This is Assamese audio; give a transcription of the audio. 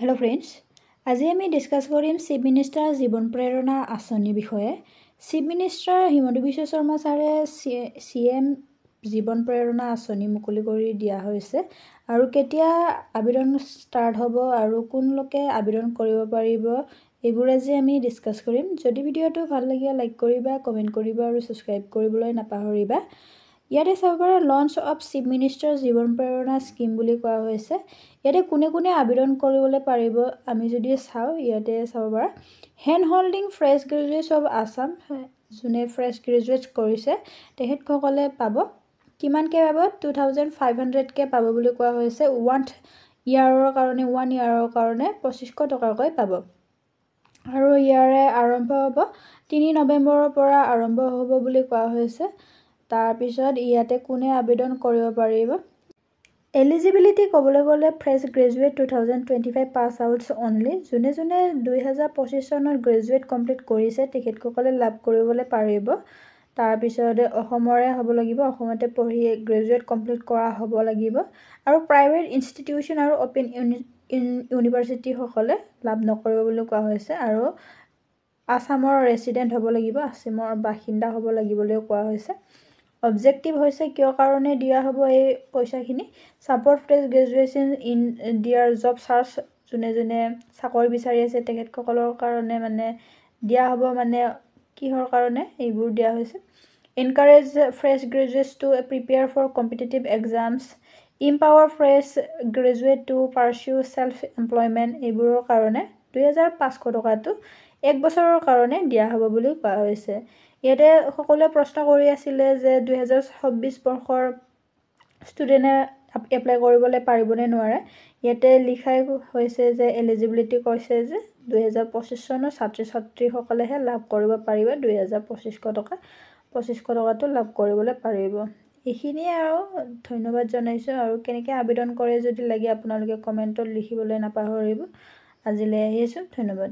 হেল্ল' ফ্ৰেণ্ডছ, আজি আমি ডিছকাছ কৰিম চিফ মিনিষ্টাৰ জীৱন প্ৰেৰণা আঁচনিৰ বিষয়ে। চিফ মিনিষ্টাৰ হিমন্ত বিশ্ব শৰ্মা ছাৰে CM জীৱন প্ৰেৰণা আঁচনি মুকলি কৰি দিয়া হৈছে আৰু কেতিয়া আবেদন ষ্টাৰ্ট হ'ব আৰু কোন লোকে আবেদন কৰিব পাৰিব এইবোৰ আজি আমি ডিছকাছ কৰিম। যদি ভিডিঅ'টো ভাল লাগে লাইক কৰিবা, কমেণ্ট কৰিবা আৰু ছাবস্ক্ৰাইব কৰিবলৈ নাপাহৰিবা। ইয়াতে চাব পাৰা লঞ্চ অফ চিফ মিনিষ্টাৰ জীৱন প্ৰেৰণা স্কিম বুলি কোৱা হৈছে। ইয়াতে কোনে কোনে আবেদন কৰিবলৈ পাৰিব আমি যদি চাওঁ, ইয়াতে চাব পাৰা hand holding fresh graduates of Assam, যোনে ফ্ৰেছ গ্ৰেজুৱেট কৰিছে তেখেতসকলে পাব। কিমানকৈ পাব? 2500কৈ পাব বুলি কোৱা হৈছে। 1 ইয়াৰৰ কাৰণে 2500 টকাকৈ পাব আৰু ইয়াৰে আৰম্ভ হ'ব 3 নৱেম্বৰৰ পৰা আৰম্ভ হ'ব বুলি কোৱা হৈছে। তাৰপিছত ইয়াতে কোনে আবেদন কৰিব পাৰিব? এলিজিবিলিটি ক'বলৈ গ'লে ফ্ৰেছ গ্ৰেজুৱেট 2025 পাছ আউটছ অনলি, যোনে 2025 চনত গ্ৰেজুৱেট কমপ্লিট কৰিছে তেখেতসকলে লাভ কৰিবলৈ পাৰিব। তাৰপিছতে অসমৰে হ'ব লাগিব, অসমতে পঢ়ি গ্ৰেজুৱেট কমপ্লিট কৰা হ'ব লাগিব আৰু প্ৰাইভেট ইনষ্টিটিউশ্যন আৰু অ'পেন ইউনিভাৰ্চিটিসকলে লাভ নকৰিব বুলি কোৱা হৈছে আৰু আছামৰ ৰেচিডেণ্ট হ'ব লাগিব, আছামৰ বাসিন্দা হ'ব লাগিব বুলিও কোৱা হৈছে। অবজেক্টিভ হৈছে কিয় কাৰণে দিয়া হ'ব এই পইচাখিনি? ছাপৰ্ট ফ্ৰেছ গ্ৰেজুৱেশ্যন ইন দিয়াৰ জব চাৰ্চ, যোনে চাকৰি বিচাৰি আছে তেখেতসকলৰ কাৰণে দিয়া হ'ব। কিহৰ কাৰণে এইবোৰ দিয়া হৈছে? Encourage fresh graduates to prepare for competitive exams, empower fresh graduate to pursue self employment, এইবোৰৰ কাৰণে 2500 টকাটো 1 বছৰৰ কাৰণে দিয়া হ'ব বুলি কোৱা হৈছে। ইয়াতে সকলোৱে প্ৰশ্ন কৰি আছিলে যে 2026 বৰ্ষৰ ষ্টুডেণ্টে এপ্লাই কৰিবলৈ পাৰিবনে নোৱাৰে। ইয়াতে লিখাই হৈছে যে এলিজিবিলিটি কৈছে যে 2025 চনৰ ছাত্ৰ ছাত্ৰীসকলেহে লাভ কৰিব পাৰিব 2500 টকা, 2500 টকাটো লাভ কৰিবলৈ পাৰিব। এইখিনিয়ে আৰু ধন্যবাদ জনাইছোঁ আৰু কেনেকৈ আবেদন কৰে যদি লাগে আপোনালোকে কমেণ্টত লিখিবলৈ নাপাহৰিব। আজিলৈ আহিছোঁ, ধন্যবাদ।